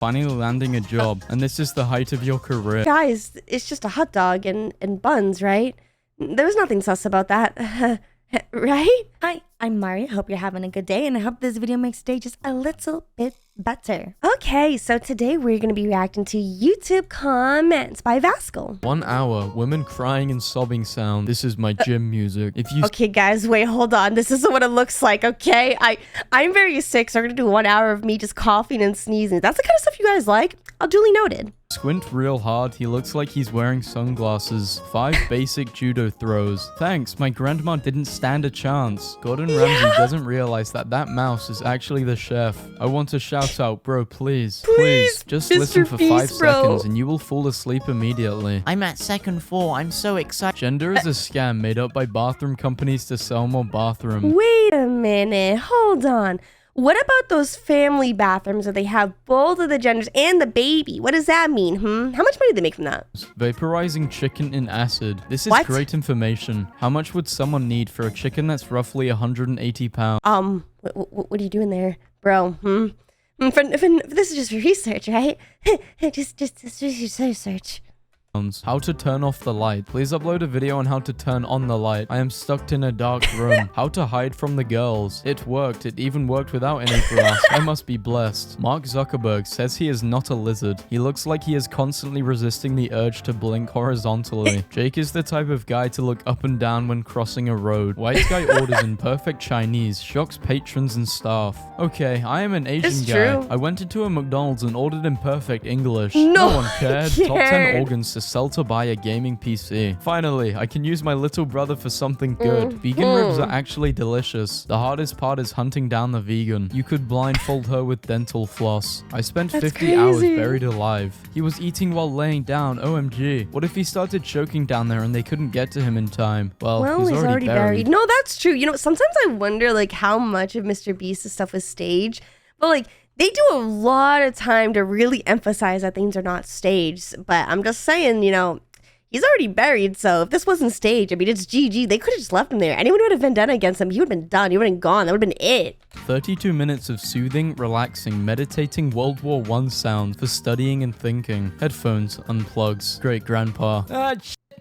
Finally landing a job, and this is the height of your career. Guys, it's just a hot dog and buns, right? There was nothing sus about that. Right? Hi, I'm Mari. I hope you're having a good day, and I hope this video makes today just a little bit better. Okay, so today we're going to be reacting to YouTube comments by Vascal. 1 hour, women crying and sobbing sound. This is my gym music. If you Okay, guys, wait, hold on. This isn't what it looks like, okay? I'm very sick, so we're going to do 1 hour of me just coughing and sneezing. That's the kind of stuff you guys like. I'll duly noted. squint real hard, he looks like he's wearing sunglasses. 5 basic judo throws. Thanks, my grandma didn't stand a chance. Gordon Ramsay doesn't realize that mouse is actually the chef. I want to shout out, bro, please. Just Mr. listen for 5 Beast, bro. seconds and you will fall asleep immediately. I'm at second floor. I'm so excited. Gender is a scam made up by bathroom companies to sell more bathroom. Wait a minute. Hold on. What about those family bathrooms where they have both of the genders and the baby? What does that mean, How much money do they make from that? Vaporizing chicken in acid. This is What? great information. How much would someone need for a chicken that's roughly 180 pounds? What are you doing there, bro? This is just research, right? just research. How to turn off the light. Please upload a video on how to turn on the light. I am stuck in a dark room. How to hide from the girls. It worked. It even worked without any grass. I must be blessed. Mark Zuckerberg says he is not a lizard. He looks like he is constantly resisting the urge to blink horizontally. Jake is the type of guy to look up and down when crossing a road. White guy orders in perfect Chinese. Shocks patrons and staff. Okay, I am an Asian It's guy. true. I went into a McDonald's and ordered in perfect English. No one cared. one Top 10 cared. organs to sell to buy a gaming PC. Finally, I can use my little brother for something good. Vegan ribs are actually delicious. The hardest part is hunting down the vegan. You could blindfold her with dental floss. I spent That's 50 hours crazy. buried alive. He was eating while laying down. OMG. What if he started choking down there and they couldn't get to him in time? Well, He's already buried. No, that's true. You know, sometimes I wonder, like, how much of Mr. Beast's stuff was staged. But, like, they do a lot of time to really emphasize that things are not staged. But I'm just saying, you know, he's already buried. So if this wasn't staged, I mean, it's GG. They could have just left him there. Anyone who had a vendetta against him, he would have been done. He would have been gone. That would have been it. 32 minutes of soothing, relaxing, meditating World War I sound for studying and thinking. Headphones, unplugs. Great grandpa.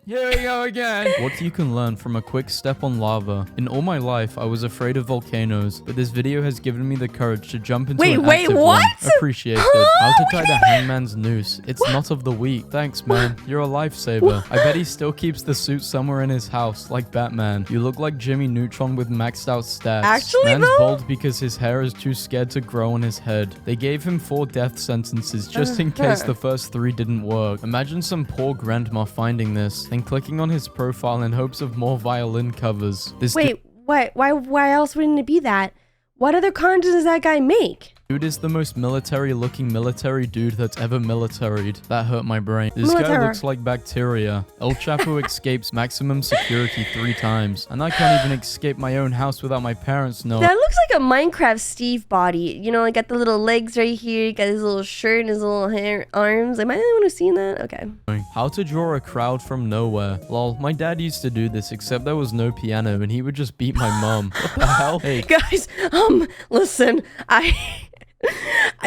Here we go again. What you can learn from a quick step on lava. In all my life, I was afraid of volcanoes, but this video has given me the courage to jump into an active what? one. Appreciate it. How to tie the hangman's noose. It's not of the weak. Thanks, man. You're a lifesaver. I bet he still keeps the suit somewhere in his house, like Batman. You look like Jimmy Neutron with maxed out stats. Actually, Man's though? bald because his hair is too scared to grow on his head. They gave him 4 death sentences just in case the first 3 didn't work. Imagine some poor grandma finding this, then clicking on his profile in hopes of more violin covers. This Wait, what? Why else wouldn't it be that? What other content does that guy make? dude is the most military-looking military dude that's ever militaried. That hurt my brain. This guy Military. looks like bacteria. El Chapo escapes maximum security 3 times, and I can't even escape my own house without my parents knowing. That looks like a Minecraft Steve body. You know, like got the little legs right here, got his little shirt and his little hair arms. Am I the one who's seen that? Okay. How to draw a crowd from nowhere. Lol, my dad used to do this, except there was no piano, and he would just beat my mum. What the hell? Hey, Guys, listen,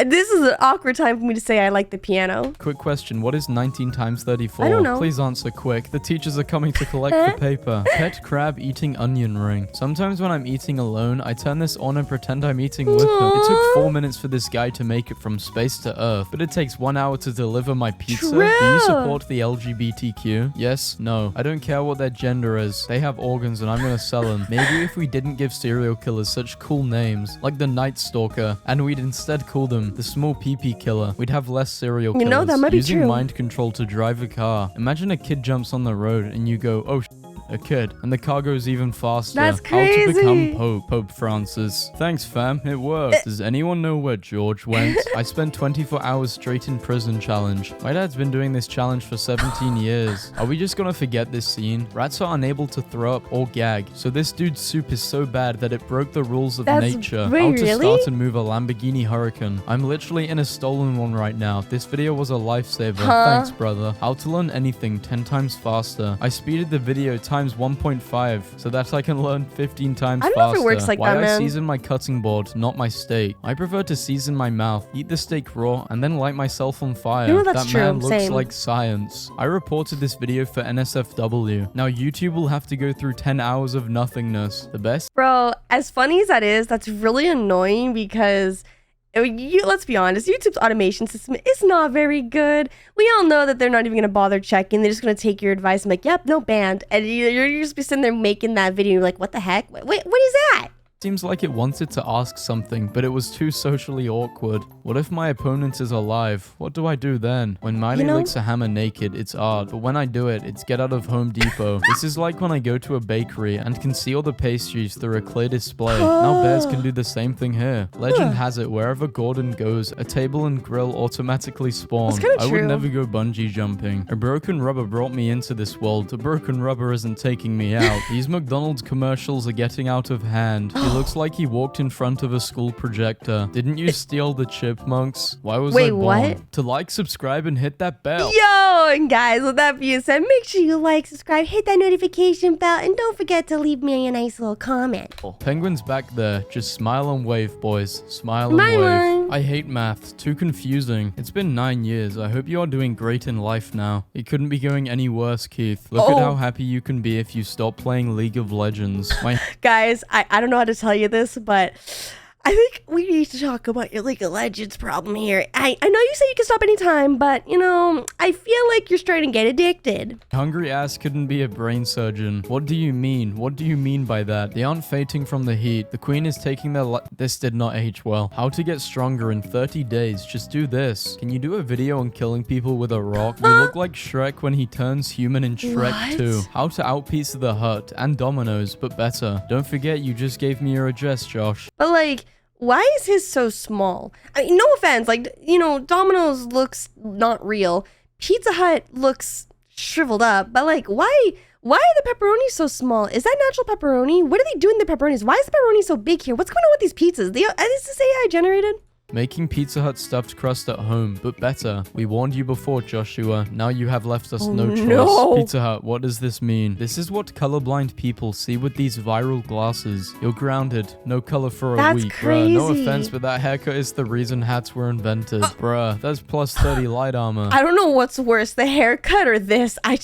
this is an awkward time for me to say I like the piano. quick question. What is 19 times 34? I don't know. Please answer quick. The teachers are coming to collect the paper. Pet crab eating onion ring. Sometimes when I'm eating alone, I turn this on and pretend I'm eating with them. It took 4 minutes for this guy to make it from space to Earth, but it takes 1 hour to deliver my pizza. Do you True. support the LGBTQ? Yes? No. I don't care what their gender is. They have organs and I'm gonna sell them. Maybe if we didn't give serial killers such cool names, like the Night Stalker, and we'd instead call them the Small Pee-Pee Killer, we'd have less serial killers. You know, that might be Using true. mind control to drive a car. Imagine a kid jumps on the road and you go, oh, a kid, and the car goes even faster. That's How to become crazy. Pope Francis. Thanks, fam. It worked. Does anyone know where George went? I spent 24 hours straight in prison challenge. My dad's been doing this challenge for 17 years. Are we just gonna forget this scene? Rats are unable to throw up or gag, so this dude's soup is so bad that it broke the rules of That's- nature. wait, How to really? start and move a Lamborghini Huracan. I'm literally in a stolen one right now. This video was a lifesaver. Huh? Thanks, brother. How to learn anything 10 times faster. I speeded the video time times 1.5 so that I can learn 15 times I don't faster. know if it works like Why that, I man. season my cutting board, not my steak. I prefer to season my mouth, eat the steak raw, and then light myself on fire. You know, that's that true. man looks Same. like science. I reported this video for NSFW. Now YouTube will have to go through 10 hours of nothingness. The best Bro, as funny as that is, that's really annoying because let's be honest, YouTube's automation system is not very good. We all know that they're not even going to bother checking. They're just going to take your advice and be like, yep, no, banned. And you're just be sitting there making that video. You're like, what the heck? Wait, what is that? seems like it wanted to ask something, but it was too socially awkward. What if my opponent is alive? What do I do then? When Miley licks a hammer naked, it's art, but when I do it, it's get out of Home Depot. This is like when I go to a bakery and can see all the pastries through a clear display. Now bears can do the same thing here. Legend has it, wherever Gordon goes, a table and grill automatically spawn. That's kinda I would true. never go bungee jumping. A broken rubber brought me into this world. A broken rubber isn't taking me out. These McDonald's commercials are getting out of hand. He looks like he walked in front of a school projector. Didn't you steal the chipmunks? Why was I Wait, born? what? To like, subscribe, and hit that bell. Yo, and guys, with that being said, make sure you like, subscribe, hit that notification bell, and don't forget to leave me a nice little comment. Penguin's back there. Just smile and wave, boys. Smile and Smile. wave. I hate math. Too confusing. It's been 9 years. I hope you are doing great in life now. It couldn't be going any worse, Keith. Look at how happy you can be if you stop playing League of Legends. My Guys, I don't know how to tell you this, but I think we need to talk about your League of Legends problem here. I know you say you can stop anytime, but, you know, I feel like you're starting to get addicted. hungry ass couldn't be a brain surgeon. What do you mean? What do you mean by that? They aren't fainting from the heat. The queen is taking their This did not age well. How to get stronger in 30 days. Just do this. Can you do a video on killing people with a rock? You look like Shrek when he turns human in Shrek What? 2. How to outpiece the Hut and Domino's, but better. Don't forget you just gave me your address, Josh. But, like, why is his so small? I mean, no offense, like, you know, Domino's looks not real. Pizza Hut looks shriveled up, but, like, why are the pepperonis so small? Is that natural pepperoni? What are they doing to the pepperonis? Why is the pepperoni so big here? What's going on with these pizzas? Is this AI generated? Making Pizza Hut stuffed crust at home, but better. We warned you before, Joshua. Now you have left us no choice. no. Pizza Hut, what does this mean? This is what colorblind people see with these viral glasses. You're grounded. No color for a That's week. Bruh, no crazy. offense, but that haircut is the reason hats were invented. Bruh, that's plus 30 light armor. I don't know what's worse, the haircut or this. I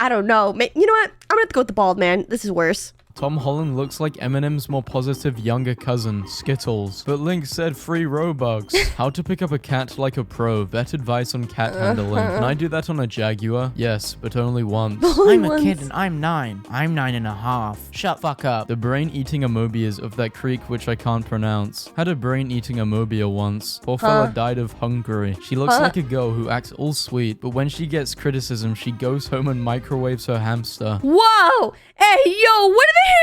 don't know. You know what? I'm gonna have to go with the bald man. This is worse. Tom Holland looks like Eminem's more positive younger cousin, Skittles. But Link said free Robux. How to pick up a cat like a pro. Vet advice on cat handling. Can I do that on a Jaguar? Yes, but only once. I'm a kid and I'm 9. I'm 9.5. Shut fuck up. The brain-eating amoebias of that creek which I can't pronounce. Had a brain-eating amobia once. Poor fella died of hunger. She looks like a girl who acts all sweet, but when she gets criticism, she goes home and microwaves her hamster. Whoa! Hey, yo, what did the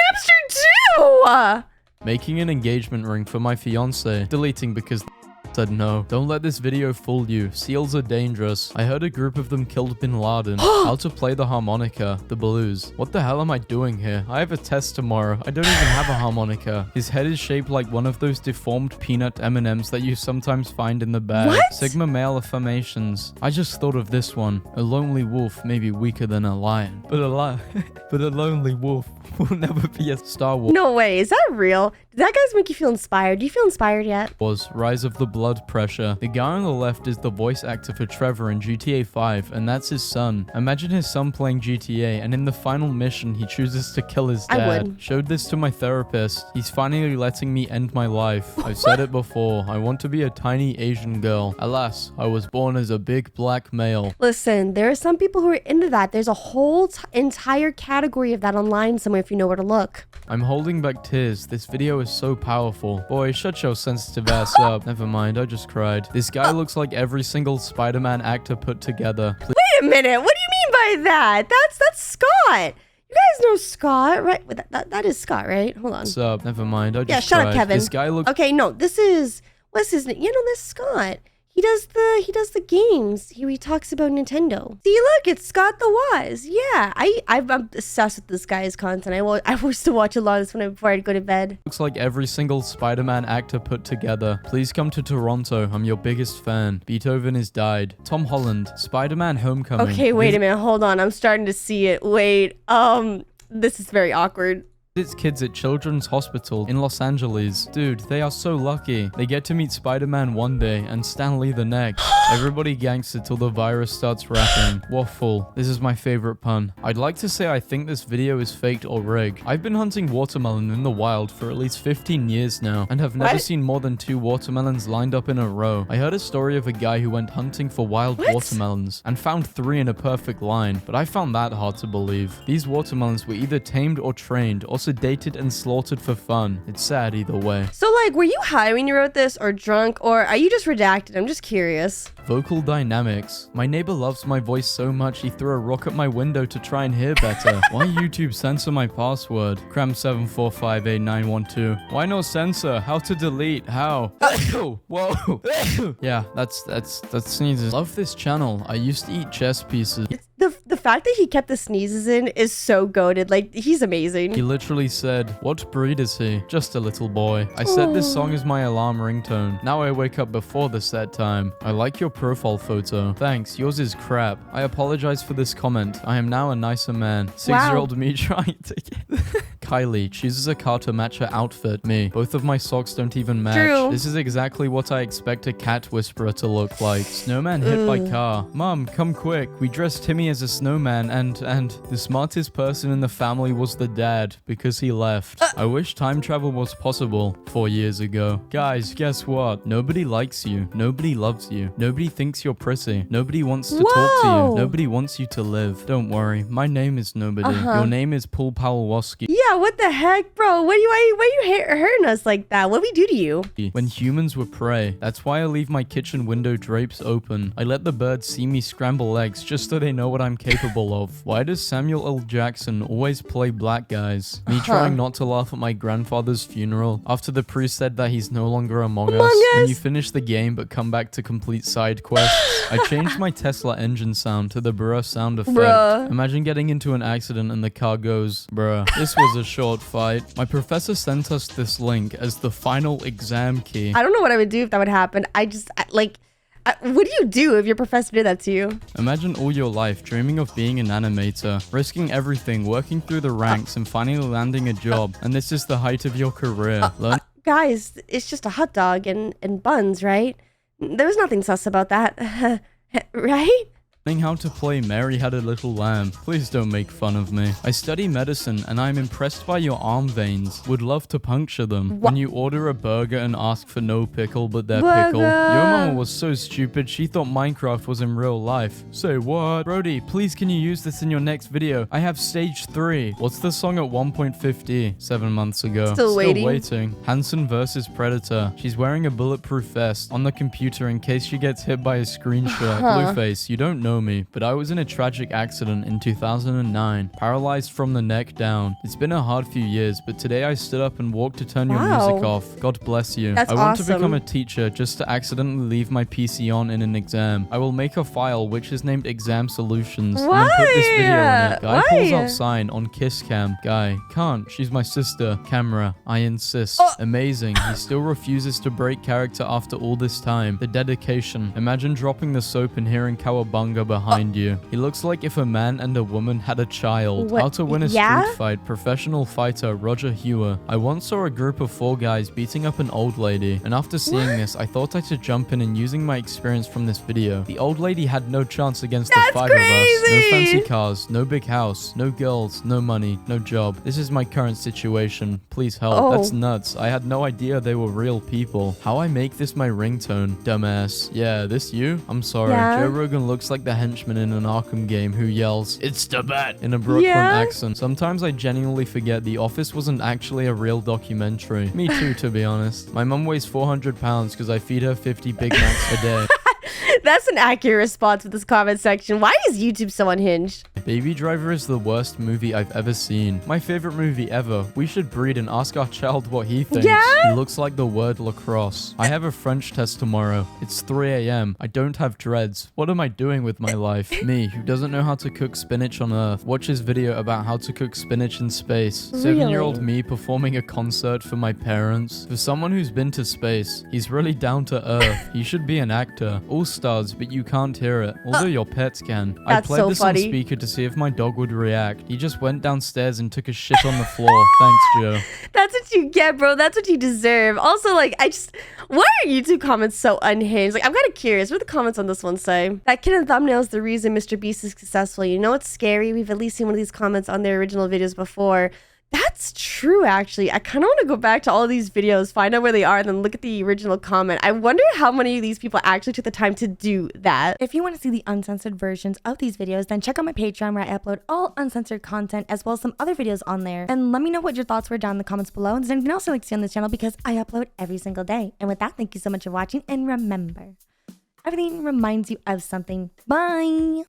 hamster do? Making an engagement ring for my fiance. Deleting because said no. Don't let this video fool you. Seals are dangerous. I heard a group of them killed Bin Laden. How to play the harmonica. The blues. What the hell am I doing here? I have a test tomorrow. I don't even have a harmonica. His head is shaped like one of those deformed peanut M&Ms that you sometimes find in the bag. What? Sigma male affirmations. I just thought of this one. A lonely wolf may be weaker than a lion. But a lonely wolf will never be a Star Wars. No way, is that real? Did that guys make you feel inspired? Do you feel inspired yet? Was Rise of the Blood Pressure. The guy on the left is the voice actor for Trevor in GTA 5, and that's his son. Imagine his son playing GTA, and in the final mission, he chooses to kill his I dad. would. Showed this to my therapist. He's finally letting me end my life. I've said it before. I want to be a tiny Asian girl. Alas, I was born as a big black male. Listen, there are some people who are into that. There's a whole entire category of that online somewhere if you know where to look. I'm holding back tears. This video is so powerful. Boy, shut your sensitive ass up. Never mind, I just cried. This guy looks like every single Spider-Man actor put together. Wait a minute, what do you mean by that? That's Scott. You guys know Scott, right? Wait, that is Scott, right? Hold on. What's up? Never mind, I just Yeah, shut cried. up, Kevin. This guy looks Okay, no, this is, what's his name? You know, this is Scott. He does the games. He talks about Nintendo. See, look, it's Scott the Waz. Yeah, I'm obsessed with this guy's content. I used to watch a lot of this before I'd go to bed. Looks like every single Spider-Man actor put together. Please come to Toronto. I'm your biggest fan. Beethoven is died. Tom Holland. Spider-Man Homecoming. Okay, wait a minute. Hold on. I'm starting to see it. Wait. This is very awkward. It's kids at Children's Hospital in Los Angeles. Dude, they are so lucky. They get to meet Spider-Man one day and Stan Lee the next. Everybody gangster till the virus starts rapping. Waffle. This is my favorite pun. I'd like to say I think this video is faked or rigged. I've been hunting watermelon in the wild for at least 15 years now and have never seen more than 2 watermelons lined up in a row. I heard a story of a guy who went hunting for wild watermelons and found 3 in a perfect line, but I found that hard to believe. These watermelons were either tamed or trained or sedated and slaughtered for fun. It's sad either way. So, like, were you high when you wrote this, or drunk, or are you just redacted? I'm just curious. Vocal dynamics. My neighbor loves my voice so much he threw a rock at my window to try and hear better. Why YouTube censor my password? Cram74589112. Why no censor? How to delete? How? Whoa. Yeah, that's sneezes. Love this channel. I used to eat chess pieces. The fact that he kept the sneezes in is so goated. Like, he's amazing. He literally said, "What breed is he?" Just a little boy. I set this song as my alarm ringtone. Now I wake up before the set time. I like your profile photo. Thanks, yours is crap. I apologize for this comment. I am now a nicer man. 6-year-old me trying to get... Kylie chooses a car to match her outfit. Me. Both of my socks don't even match. True. This is exactly what I expect a cat whisperer to look like. Snowman hit by car. Mom, come quick. We dressed Timmy as a snowman and the smartest person in the family was the dad because he left. I wish time travel was possible 4 years ago. Guys, guess what? Nobody likes you. Nobody loves you. Nobody thinks you're pretty. Nobody wants to talk to you. Nobody wants you to live. Don't worry. My name is nobody. Your name is Paul Pawlowski. Yeah, what the heck, bro? Why you hurting us like that? What we do to you? When humans were prey. That's why I leave my kitchen window drapes open. I let the birds see me scramble eggs just so they know what I'm capable of. Why does Samuel L. Jackson always play black guys? Me trying not to laugh at my grandfather's funeral after the priest said that he's no longer among us. When you finish the game but come back to complete side quests. I changed my Tesla engine sound to the bruh sound effect. Imagine getting into an accident and the car goes, bruh. This was a short fight. My professor sent us this link as the final exam key. I don't know what I would do if that would happen. What do you do if your professor did that to you? Imagine all your life dreaming of being an animator, risking everything, working through the ranks, and finally landing a job. And this is the height of your career. Guys, it's just a hot dog and buns, right? There was nothing sus about that. Right? Learning how to play Mary Had a Little Lamb. Please don't make fun of me. I study medicine and I'm impressed by your arm veins. Would love to puncture them. When you order a burger and ask for no pickle but their pickle. Your mama was so stupid she thought Minecraft was in real life. Say what? Brody, please can you use this in your next video? I have stage 3. What's the song at 1.50? 7 months ago. Still waiting. Hansen versus Predator. She's wearing a bulletproof vest on the computer in case she gets hit by a screenshot. Blueface, you don't know me, but I was in a tragic accident in 2009, paralyzed from the neck down. It's been a hard few years, but today I stood up and walked to turn your music off. God bless you. That's I want to awesome. become a teacher just to accidentally leave my PC on in an exam. I will make a file which is named Exam Solutions and then put this video in it. Guy pulls out sign on kiss cam. Guy, can't. She's my sister. Camera, I insist. Amazing. He still refuses to break character after all this time. The dedication. Imagine dropping the soap and hearing Cowabunga behind you. He looks like if a man and a woman had a child. How to win a street fight. Professional fighter Roger Hewer. I once saw a group of 4 guys beating up an old lady, and after seeing this, I thought I should jump in and using my experience from this video. The old lady had no chance against the 5 of us. No fancy cars, no big house, no girls, no money, no job. This is my current situation. Please help. That's nuts. I had no idea they were real people. How I make this my ringtone? Dumbass. Yeah, this you? I'm sorry. Joe Rogan looks like the henchman in an Arkham game who yells, "It's the bat!" in a Brooklyn accent. Sometimes I genuinely forget The Office wasn't actually a real documentary. Me too, to be honest. My mum weighs 400 pounds because I feed her 50 Big Macs a day. That's an accurate response to this comment section. Why is YouTube so unhinged? Baby Driver is the worst movie I've ever seen. My favorite movie ever. We should breed and ask our child what he thinks. Yeah? He looks like the word lacrosse. I have a French test tomorrow. It's 3 a.m. I don't have dreads. What am I doing with my life? Me, who doesn't know how to cook spinach on Earth, watches video about how to cook spinach in space. 7-year-old me performing a concert for my parents. For someone who's been to space, he's really down to earth. He should be an actor. All stars, but you can't hear it. Although your pets can. I That's played so this funny. on speaker to see if my dog would react. He just went downstairs and took a shit on the floor. Thanks, Joe. That's what you get, bro. That's what you deserve. Also, like, why are YouTube comments so unhinged? Like, I'm kind of curious. What do the comments on this one say? That kid in thumbnail is the reason Mr. Beast is successful. You know, it's scary. We've at least seen one of these comments on their original videos before. That's true, actually. I kind of want to go back to all of these videos, find out where they are, and then look at the original comment. I wonder how many of these people actually took the time to do that. If you want to see the uncensored versions of these videos, then check out my Patreon where I upload all uncensored content as well as some other videos on there. And let me know what your thoughts were down in the comments below. And there's anything else you'd like to see on this channel because I upload every single day. And with that, thank you so much for watching. And remember, everything reminds you of something. Bye!